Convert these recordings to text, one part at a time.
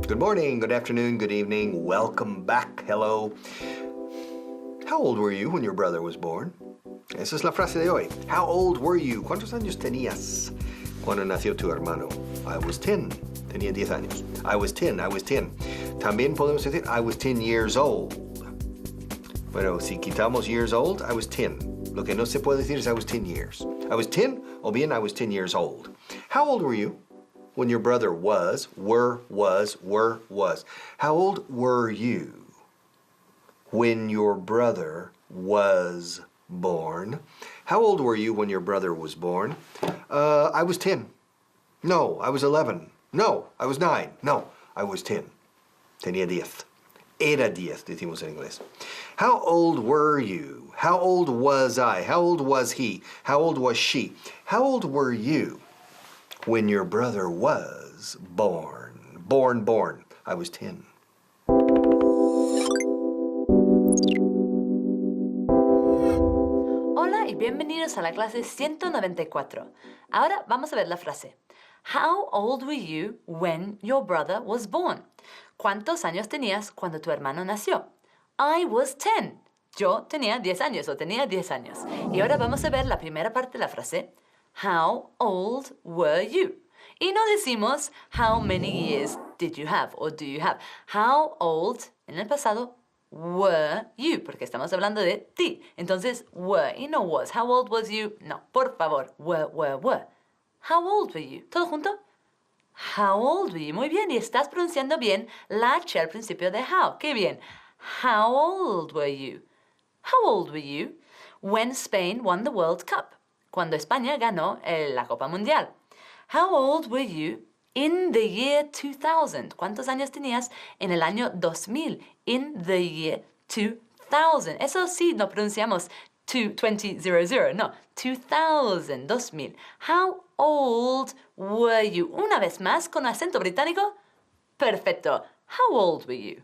Good morning, good afternoon, good evening. Welcome back. Hello. How old were you when your brother was born? Esa es la frase de hoy. How old were you? ¿Cuántos años tenías cuando nació tu hermano? I was 10. Tenía 10 años. I was 10. También podemos decir I was 10 years old. Bueno, si quitamos years old, I was 10. Lo que no se puede decir es I was 10 years. I was 10 o bien I was 10 years old. How old were you when your brother was? How old were you when your brother was born? How old were you when your brother was born? I was 10. No, I was 11. No, I was 9. No, I was 10. Tenía 10. Era 10, decimos en inglés. How old were you? How old was I? How old was he? How old was she? How old were you when your brother was born? Born. I was 10. Hola y bienvenidos a la clase 194. Ahora vamos a ver la frase. How old were you when your brother was born? ¿Cuántos años tenías cuando tu hermano nació? I was 10. Yo tenía 10 años o tenía 10 años. Y ahora vamos a ver la primera parte de la frase. How old were you? Y no decimos how many years did you have o do you have. How old en el pasado were you, porque estamos hablando de ti. Entonces, were y no was. How old was you? No, por favor, were. How old were you? ¿Todo junto? How old were you? Muy bien, y estás pronunciando bien la H al principio de how. ¡Qué bien! How old were you? How old were you when Spain won the World Cup? Cuando España ganó la Copa Mundial. How old were you in the year 2000? ¿Cuántos años tenías en el año 2000? In the year 2000. Eso sí, no pronunciamos 2000, no. 2000, 2000. How old were you? Una vez más, con acento británico. Perfecto. How old were you?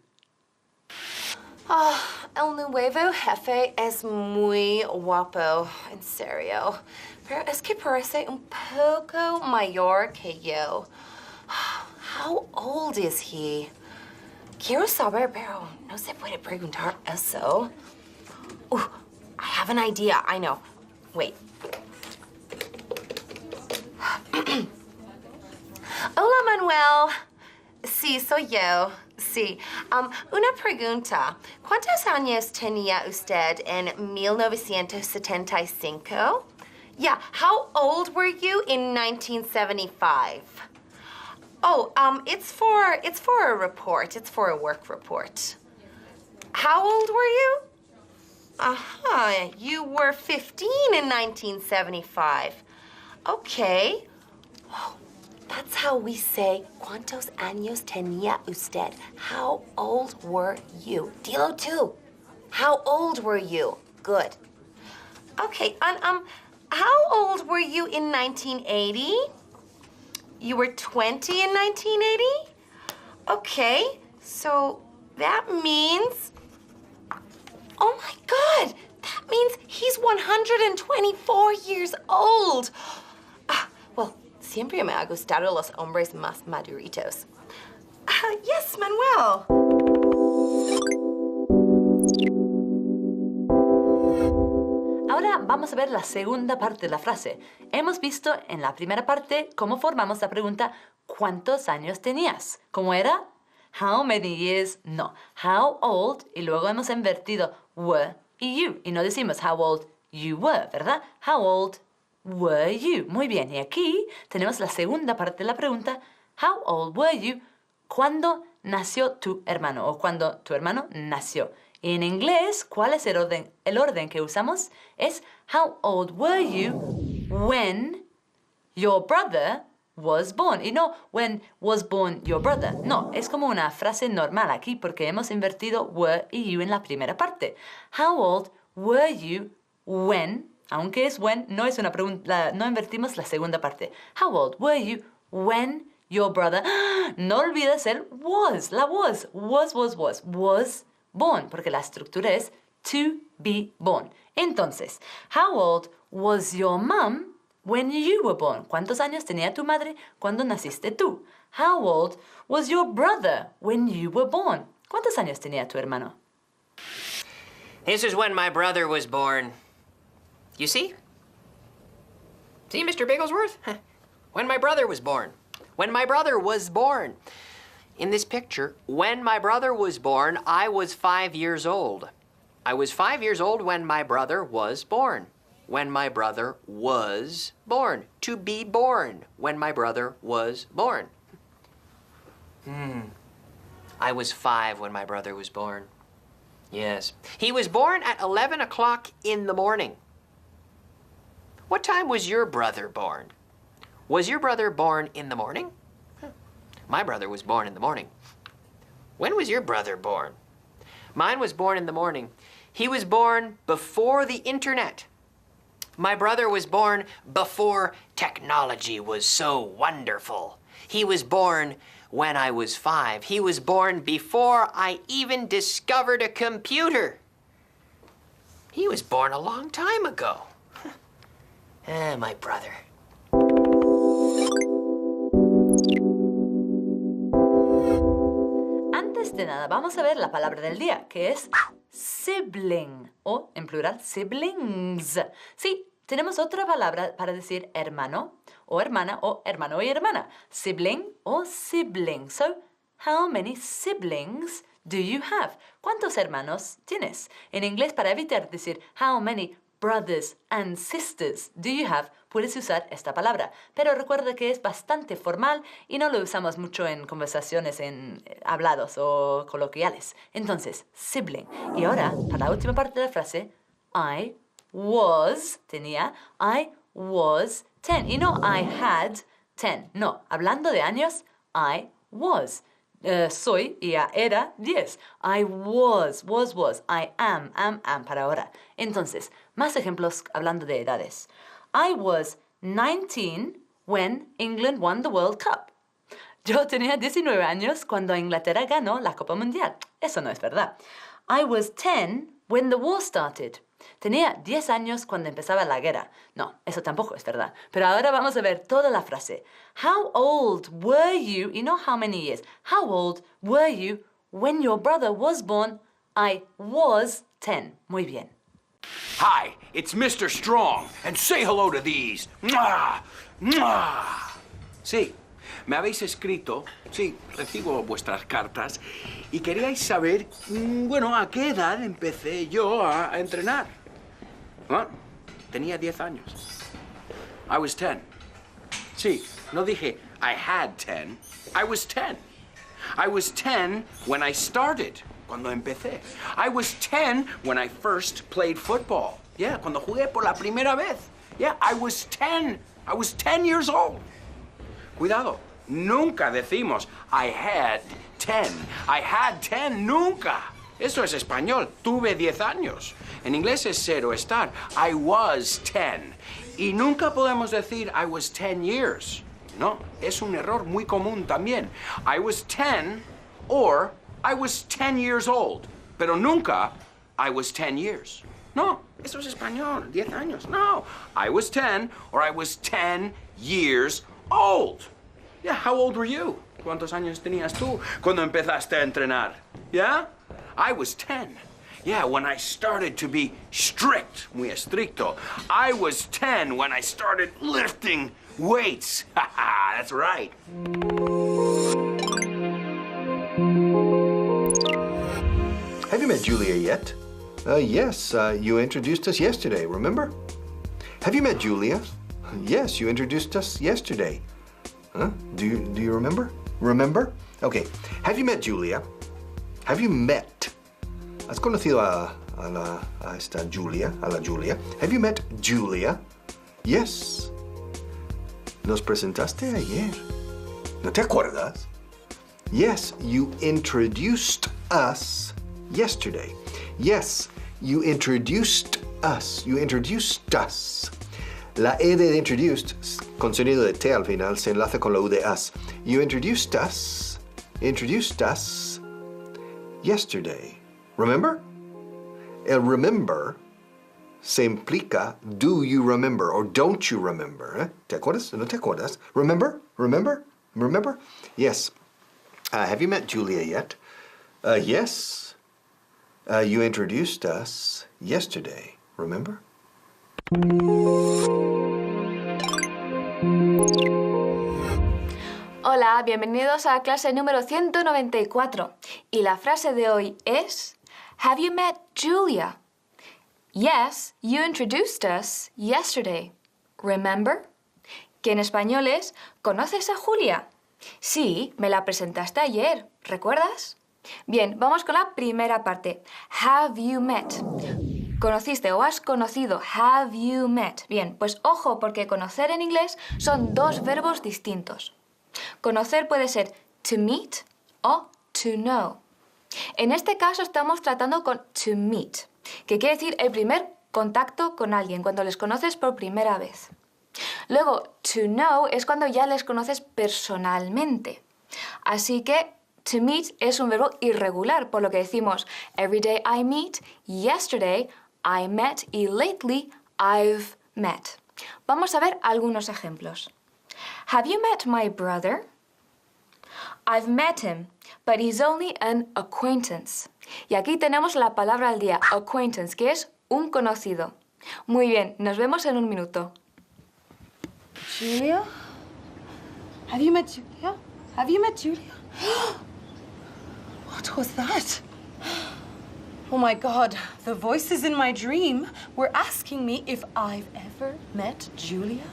El nuevo jefe es muy guapo, en serio. Pero es que parece un poco mayor que yo. How old is he? Quiero saber, pero no se puede preguntar eso. I have an idea, I know. Wait. Hola, Manuel. Sí, soy yo. Sí. Una pregunta. ¿Cuántos años tenía usted en 1975? Yeah, how old were you in 1975? Oh, it's for a report. It's for a work report. How old were you? You were 15 in 1975. Okay. Oh, that's how we say, ¿cuántos años tenía usted? How old were you? Dilo tú. How old were you? Good. Okay, how old were you in 1980? You were 20 in 1980? Okay, so that means... Oh my God! That means he's 124 years old! Well, siempre me ha gustado los hombres más maduritos. Yes, Manuel. Ahora vamos a ver la segunda parte de la frase. Hemos visto en la primera parte cómo formamos la pregunta ¿cuántos años tenías? ¿Cómo era? How many years? No. How old? Y luego hemos invertido were y you. Y no decimos how old you were, ¿verdad? How old were you? Muy bien. Y aquí tenemos la segunda parte de la pregunta. How old were you? ¿Cuándo nació tu hermano? O cuando tu hermano nació. En inglés, ¿cuál es el orden? El orden que usamos es how old were you when your brother was born. Y no when was born your brother. No, es como una frase normal aquí porque hemos invertido were y you en la primera parte. How old were you when, aunque es when, no es una pregunta, no invertimos la segunda parte. How old were you when your brother... No olvides el was, la was born, porque la estructura es to be born. Entonces, how old was your mom when you were born? ¿Cuántos años tenía tu madre cuando naciste tú? How old was your brother when you were born? ¿Cuántos años tenía tu hermano? This is when my brother was born. You see? See, Mr. Bigglesworth? When my brother was born. When my brother was born. In this picture, when my brother was born, I was 5 years old. I was 5 years old when my brother was born. When my brother was born. To be born. When my brother was born. I was 5 when my brother was born. Yes. He was born at 11 o'clock in the morning. What time was your brother born? Was your brother born in the morning? My brother was born in the morning. When was your brother born? Mine was born in the morning. He was born before the internet. My brother was born before technology was so wonderful. He was born when I was 5. He was born before I even discovered a computer. He was born a long time ago. My brother. Antes de nada, vamos a ver la palabra del día, que es sibling, o en plural, siblings. Sí, tenemos otra palabra para decir hermano, o hermana, o hermano y hermana. Sibling o sibling. So, how many siblings do you have? ¿Cuántos hermanos tienes? En inglés, para evitar decir how many brothers and sisters do you have, puedes usar esta palabra. Pero recuerda que es bastante formal y no lo usamos mucho en conversaciones hablados o coloquiales. Entonces, sibling. Y ahora, para la última parte de la frase, I was 10. Y no I had 10. No, hablando de años, I was. Soy y era 10. I was. I am para ahora. Entonces, más ejemplos hablando de edades. I was 19 when England won the World Cup. Yo tenía 19 años cuando Inglaterra ganó la Copa Mundial. Eso no es verdad. I was 10 when the war started. Tenía 10 años cuando empezaba la guerra. No, eso tampoco es verdad. Pero ahora vamos a ver toda la frase. How old were you, y no how many years. How old were you when your brother was born? I was 10. Muy bien. Hi, it's Mr. Strong, and say hello to these. ¡Mua! ¡Mua! Sí, me habéis escrito, sí, recibo vuestras cartas, y queríais saber, bueno, a qué edad empecé yo a entrenar. ¿Ah? Tenía 10 años. I was 10. Sí, no dije I had 10. I was 10. I was 10 when I started. Cuando empecé. I was 10 when I first played football. Yeah, cuando jugué por la primera vez. Yeah, I was 10. I was 10 years old. Cuidado, nunca decimos I had 10. I had 10, nunca. Eso es español. Tuve 10 años. En inglés es ser o estar. I was 10. Y nunca podemos decir I was 10 years. No, es un error muy común también. I was 10 or I was 10 years old, pero nunca I was 10 years. No, eso es español, 10 años. No, I was 10 or I was 10 years old. Yeah, how old were you? ¿Cuántos años tenías tú cuando empezaste a entrenar? Yeah? I was 10. Yeah, when I started to be strict, muy estricto. I was 10 when I started lifting weights. Haha, that's right. Have you met Julia yet? Yes, you introduced us yesterday, remember? Have you met Julia? Yes, you introduced us yesterday. Huh? Do you remember? Remember? Okay. Have you met Julia? Have you met? ¿Has conocido a esta Julia, a la Julia? Have you met Julia? Yes. Nos presentaste ayer. ¿No te acuerdas? Yes, you introduced us yesterday. Yes, you introduced us. You introduced us. La E de introduced, con sonido de T al final, se enlaza con la U de us. You introduced us yesterday. Remember? El remember se implica do you remember or don't you remember. ¿Eh? ¿Te acuerdas? ¿No te acuerdas? Remember? Remember? Remember? Yes. Have you met Julia yet? Yes. You introduced us yesterday, remember? Hola, bienvenidos a la clase número 194. Y la frase de hoy es, Have you met Julia? Yes, you introduced us yesterday. Remember? Que en español es, ¿conoces a Julia? Sí, me la presentaste ayer, ¿recuerdas? Bien, vamos con la primera parte. Have you met? ¿Conociste o has conocido? Have you met? Bien, pues ojo porque conocer en inglés son dos verbos distintos. Conocer puede ser to meet o to know. En este caso estamos tratando con to meet, que quiere decir el primer contacto con alguien, cuando les conoces por primera vez. Luego, to know es cuando ya les conoces personalmente. Así que to meet es un verbo irregular, por lo que decimos every day I meet, yesterday I met y lately I've met. Vamos a ver algunos ejemplos. Have you met my brother? I've met him, but he's only an acquaintance. Y aquí tenemos la palabra al día, acquaintance, que es un conocido. Muy bien, nos vemos en un minuto. Julia? Have you met Julia? Have you met Julia? What was that? Oh my God, the voices in my dream were asking me if I've ever met Julia.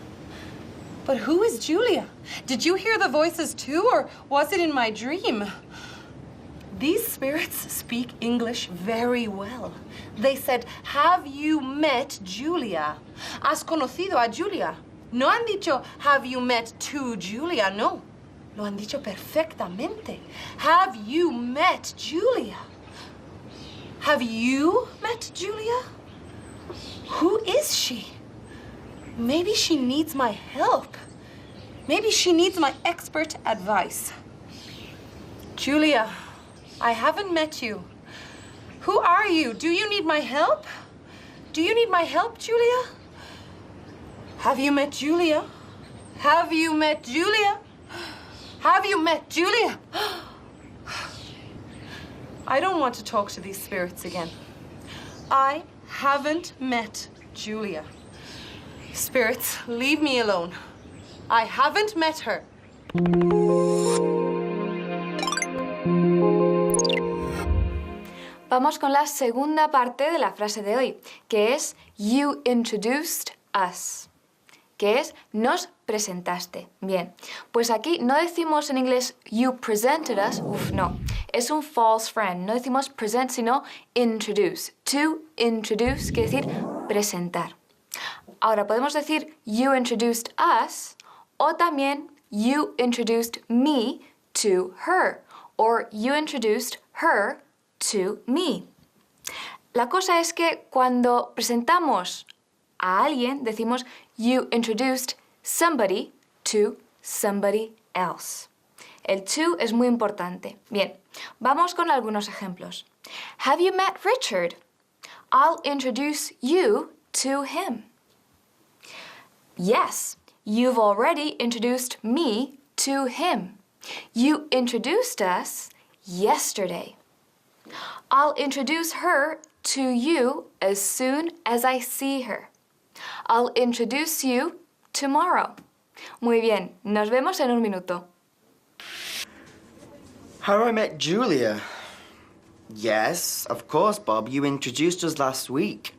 But who is Julia? Did you hear the voices too, or was it in my dream? These spirits speak English very well. They said, have you met Julia? ¿Has conocido a Julia? No han dicho, have you met to Julia? No. Lo han dicho perfectamente. Have you met Julia? Have you met Julia? Who is she? Maybe she needs my help. Maybe she needs my expert advice. Julia, I haven't met you. Who are you? Do you need my help? Do you need my help, Julia? Have you met Julia? Have you met Julia? Have you met Julia? I don't want to talk to these spirits again. I haven't met Julia. Spirits, leave me alone. I haven't met her. Vamos con la segunda parte de la frase de hoy, que es You introduced us, que es nos presentaste. Bien, pues aquí no decimos en inglés You presented us, no, es un false friend, no decimos present sino introduce. To introduce quiere decir presentar. Ahora podemos decir You introduced us o también You introduced me to her or You introduced her to me. La cosa es que cuando presentamos a alguien decimos You introduced somebody to somebody else. El to es muy importante. Bien, vamos con algunos ejemplos. Have you met Richard? I'll introduce you to him. Yes, you've already introduced me to him. You introduced us yesterday. I'll introduce her to you as soon as I see her. I'll introduce you tomorrow. Muy bien, nos vemos en un minuto. How I met Julia? Yes, of course, Bob. You introduced us last week.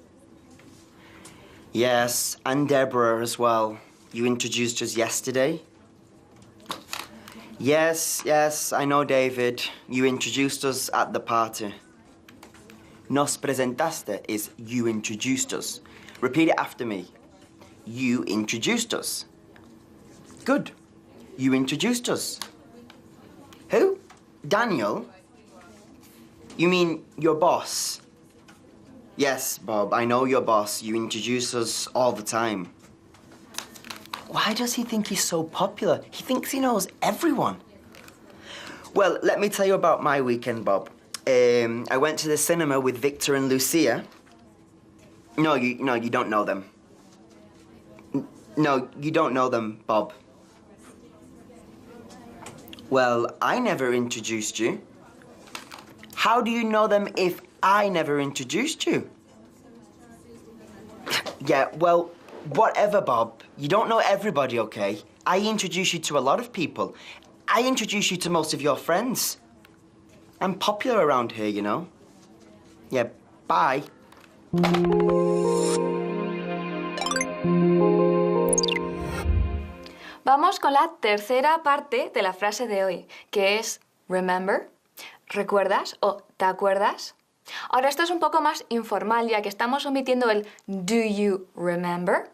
Yes, and Deborah as well. You introduced us yesterday. Yes, I know, David. You introduced us at the party. Nos presentaste is you introduced us. Repeat it after me. You introduced us. Good. You introduced us. Who? Daniel? You mean your boss? Yes, Bob, I know your boss. You introduce us all the time. Why does he think he's so popular? He thinks he knows everyone. Well, let me tell you about my weekend, Bob. I went to the cinema with Victor and Lucia. No, you don't know them. No, you don't know them, Bob. Well, I never introduced you. How do you know them if I never introduced you? Yeah, well, whatever, Bob. You don't know everybody, okay? I introduce you to a lot of people. I introduce you to most of your friends. I'm popular around here, you know. Yeah, bye. Vamos con la tercera parte de la frase de hoy, que es remember, ¿recuerdas o te acuerdas? Ahora esto es un poco más informal ya que estamos omitiendo el do you remember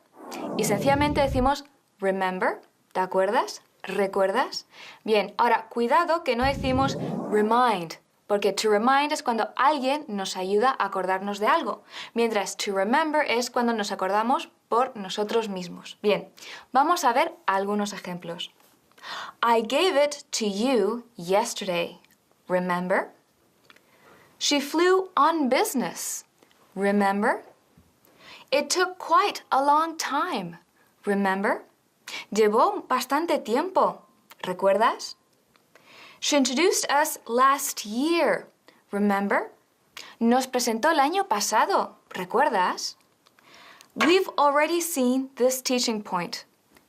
y sencillamente decimos remember, ¿te acuerdas? ¿Recuerdas? Bien, ahora cuidado que no decimos remind, porque to remind es cuando alguien nos ayuda a acordarnos de algo, mientras to remember es cuando nos acordamos por nosotros mismos. Bien, vamos a ver algunos ejemplos. I gave it to you yesterday. Remember? She flew on business. Remember? It took quite a long time. Remember? Llevó bastante tiempo. ¿Recuerdas? She introduced us last year. Remember? Nos presentó el año pasado. ¿Recuerdas? We've already seen this teaching point.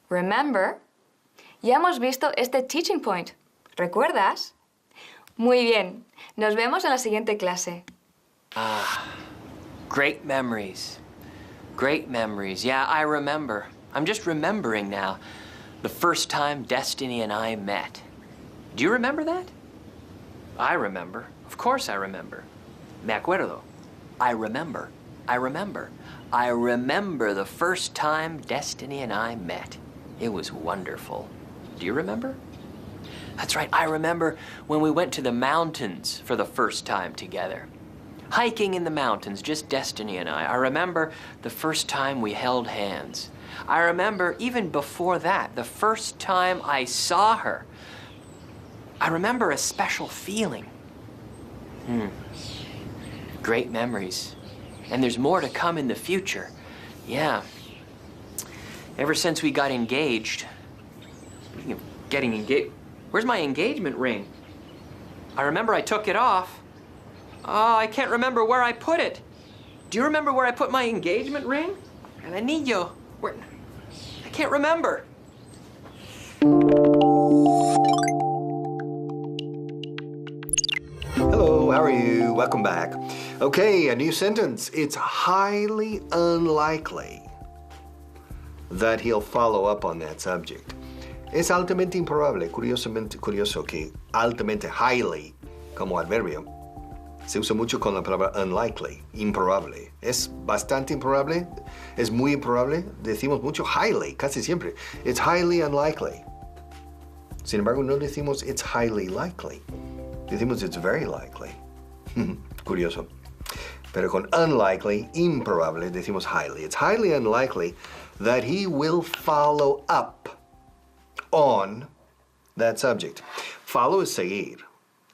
Remember? Ya hemos visto este teaching point. ¿Recuerdas? Muy bien. Nos vemos en la siguiente clase. Great memories. Great memories. Yeah, I remember. I'm just remembering now the first time Destiny and I met. Do you remember that? I remember. Of course I remember. Me acuerdo. I remember. I remember. I remember the first time Destiny and I met. It was wonderful. Do you remember? That's right, I remember when we went to the mountains for the first time together. Hiking in the mountains, just Destiny and I. I remember the first time we held hands. I remember even before that, the first time I saw her. I remember a special feeling. Great memories. And there's more to come in the future. Yeah. Ever since we got engaged. Speaking of getting engaged, where's my engagement ring? I remember I took it off. Oh, I can't remember where I put it. Do you remember where I put my engagement ring? El anillo. Where? I can't remember. Hello, how are you? Welcome back. Okay, a new sentence. It's highly unlikely that he'll follow up on that subject. Es altamente improbable, curioso que altamente, highly, como adverbio, se usa mucho con la palabra unlikely, improbable. Es bastante improbable, es muy improbable, decimos mucho highly, casi siempre. It's highly unlikely. Sin embargo, no decimos it's highly likely. Decimos it's very likely. Curioso. Pero con unlikely, improbable, decimos highly. It's highly unlikely that he will follow up on that subject. Follow es seguir.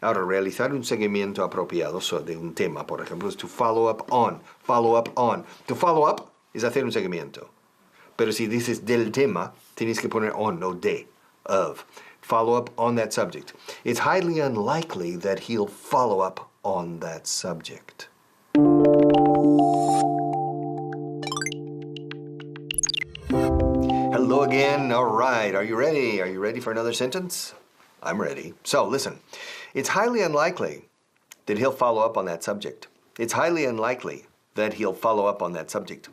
Ahora, realizar un seguimiento apropiado de un tema, por ejemplo, es to follow up on. Follow up on. To follow up es hacer un seguimiento. Pero si dices del tema, tienes que poner on, no de, of. Follow up on that subject. It's highly unlikely that he'll follow up on that subject. Hello again. All right. Are you ready? Are you ready for another sentence? I'm ready. So, listen. It's highly unlikely that he'll follow up on that subject. It's highly unlikely that he'll follow up on that subject.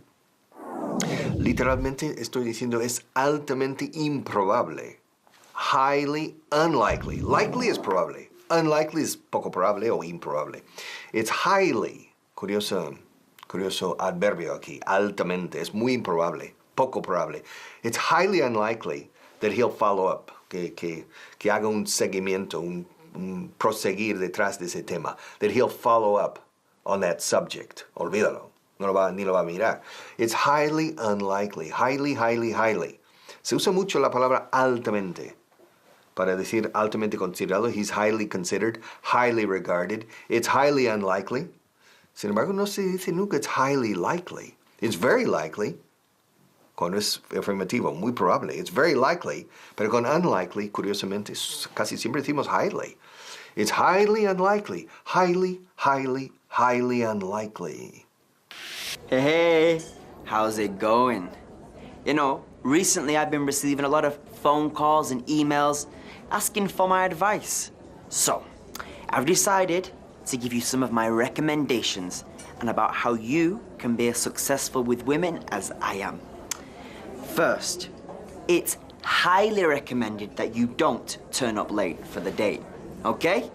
Literalmente estoy diciendo es altamente improbable. Highly unlikely. Likely is probable. Unlikely is poco probable o improbable. It's highly, curioso adverbio aquí, altamente, es muy improbable, poco probable. It's highly unlikely that he'll follow up, que haga un seguimiento, un proseguir detrás de ese tema, that he'll follow up on that subject. Olvídalo, ni lo va a mirar. It's highly unlikely, highly. Se usa mucho la palabra altamente. Para decir altamente considerado, he's highly considered, highly regarded. It's highly unlikely. Sin embargo, no se dice nunca it's highly likely. It's very likely. Cuando es afirmativo, muy probable. It's very likely. Pero con unlikely, curiosamente, casi siempre decimos highly. It's highly unlikely. Highly, highly, highly unlikely. Hey, how's it going? You know, recently I've been receiving a lot of phone calls and emails asking for my advice. So, I've decided to give you some of my recommendations and about how you can be as successful with women as I am. First, it's highly recommended that you don't turn up late for the date, okay?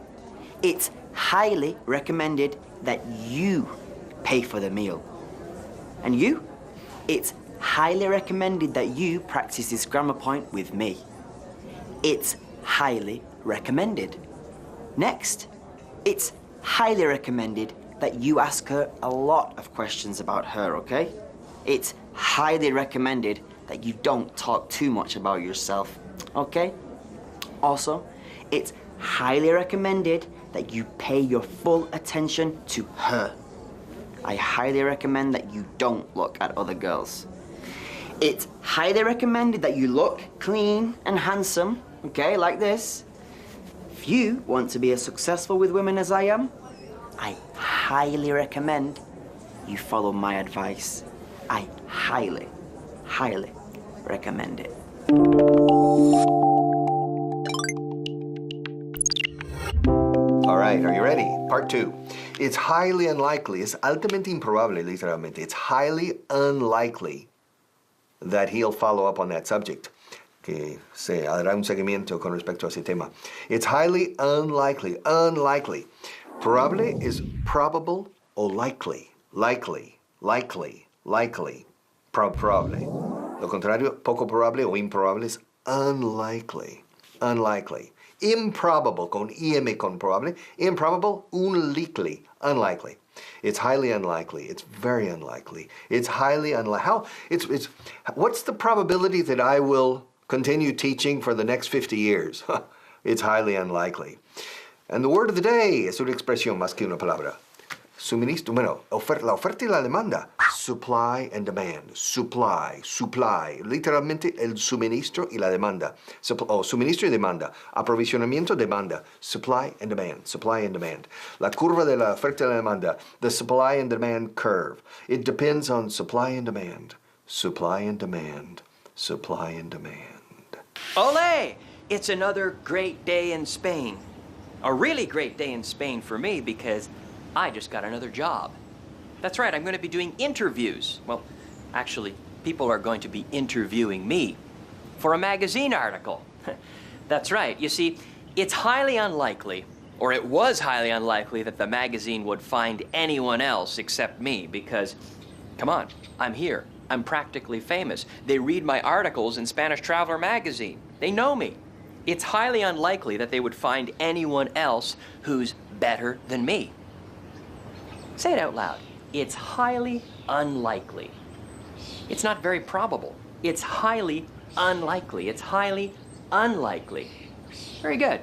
It's highly recommended that you pay for the meal. And you, it's highly recommended that you practice this grammar point with me. It's highly recommended. Next, it's highly recommended that you ask her a lot of questions about her, okay? It's highly recommended that you don't talk too much about yourself, okay? Also, it's highly recommended that you pay your full attention to her. I highly recommend that you don't look at other girls. It's highly recommended that you look clean and handsome, okay, like this. If you want to be as successful with women as I am, I highly recommend you follow my advice. I highly, highly recommend it. All right, are you ready? Part 2. It's highly unlikely, es altamente improbable, literalmente. It's highly unlikely that he'll follow up on that subject. Que se hará un seguimiento con respecto a ese tema. It's highly unlikely, unlikely. Probable is probable o likely. Likely, likely, likely. Probable. Lo contrario, poco probable o improbable es unlikely. Unlikely. Improbable, con im con probable. Improbable, unlikely. Unlikely. It's highly unlikely. It's very unlikely. It's highly unlikely. What's the probability that I will continue teaching for the next 50 years? It's highly unlikely. And the word of the day es una expresión más que una palabra. Suministro, bueno, la oferta y la demanda. Supply and demand. Supply, supply. Literalmente el suministro y la demanda. Suministro y demanda. Aprovisionamiento, demanda. Supply and demand. Supply and demand. La curva de la oferta y la demanda. The supply and demand curve. It depends on supply and demand. Supply and demand. Supply and demand. Ole! It's another great day in Spain. A really great day in Spain for me because I just got another job. That's right, I'm going to be doing interviews. Well, actually, people are going to be interviewing me for a magazine article. That's right. You see, it's highly unlikely, or it was highly unlikely, that the magazine would find anyone else except me because, come on, I'm here. I'm practically famous. They read my articles in Spanish Traveler magazine. They know me. It's highly unlikely that they would find anyone else who's better than me. Say it out loud. It's highly unlikely. It's not very probable. It's highly unlikely. It's highly unlikely. Very good.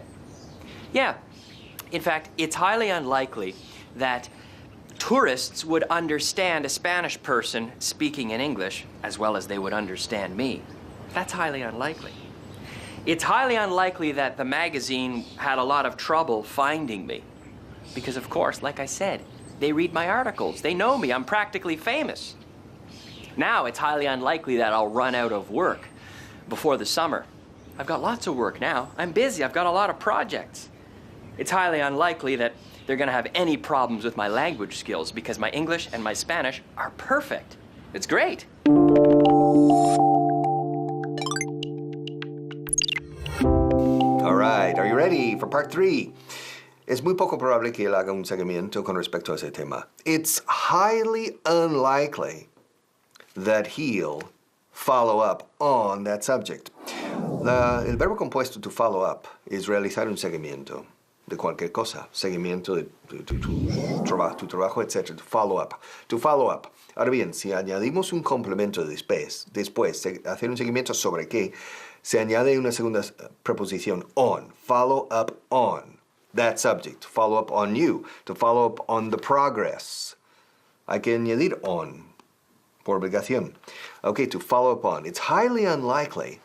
Yeah. In fact, it's highly unlikely that tourists would understand a Spanish person speaking in English as well as they would understand me. That's highly unlikely. It's highly unlikely that the magazine had a lot of trouble finding me. Because, of course, like I said, they read my articles. They know me. I'm practically famous. Now, it's highly unlikely that I'll run out of work before the summer. I've got lots of work now. I'm busy. I've got a lot of projects. It's highly unlikely that they're going to have any problems with my language skills because my English and my Spanish are perfect. It's great. All right, are you ready for part 3? Es muy poco probable que él haga un seguimiento con respecto a ese tema. It's highly unlikely that he'll follow up on that subject. El verbo compuesto to follow up es realizar un seguimiento de cualquier cosa. Seguimiento de tu trabajo, etc. To follow up. To follow up. Ahora bien, si añadimos un complemento después, hacer un seguimiento sobre qué, se añade una segunda preposición, on. Follow up on that subject. Follow up on you. To follow up on the progress. Hay que añadir on. Por obligación. Okay, to follow up on. It's highly unlikely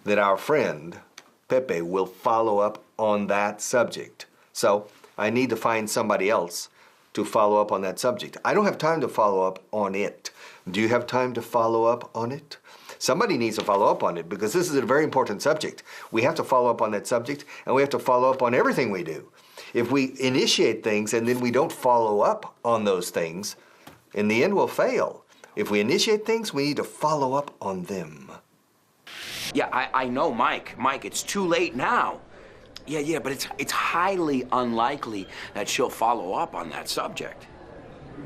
that our friend Pepe will follow up on that subject. So I need to find somebody else to follow up on that subject. I don't have time to follow up on it. Do you have time to follow up on it? Somebody needs to follow up on it because this is a very important subject. We have to follow up on that subject, and we have to follow up on everything we do. If we initiate things and then we don't follow up on those things, in the end we'll fail. If we initiate things, we need to follow up on them. Yeah, I know, Mike. Mike, it's too late now. Yeah, but it's highly unlikely that she'll follow up on that subject.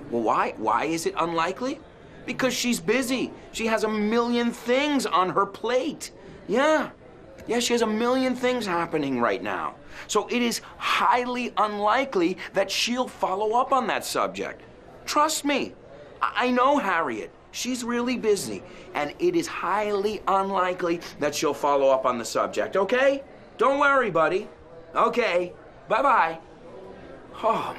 Well, why? Why is it unlikely? Because she's busy. She has a million things on her plate. Yeah, she has a million things happening right now. So it is highly unlikely that she'll follow up on that subject. Trust me. I know Harriet. She's really busy. And it is highly unlikely that she'll follow up on the subject, okay? Don't worry, buddy. Okay, bye-bye. Oh,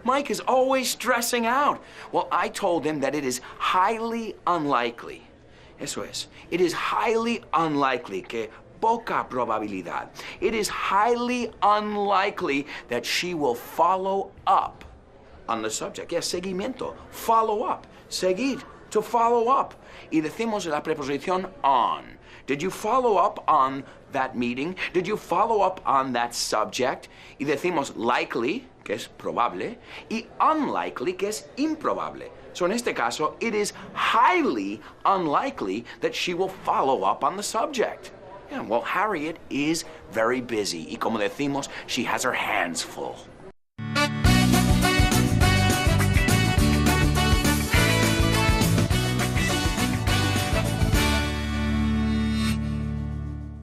Mike is always stressing out. Well, I told him that it is highly unlikely. Eso es. It is highly unlikely que poca probabilidad. It is highly unlikely that she will follow up on the subject. Yes, seguimiento. Follow up. Seguir. To follow up. Y decimos la preposición on. Did you follow up on that meeting? Did you follow up on that subject? Y decimos likely, que es probable, y unlikely, que es improbable. So in este caso, it is highly unlikely that she will follow up on the subject. Yeah, well, Harriet is very busy. Y como decimos, she has her hands full.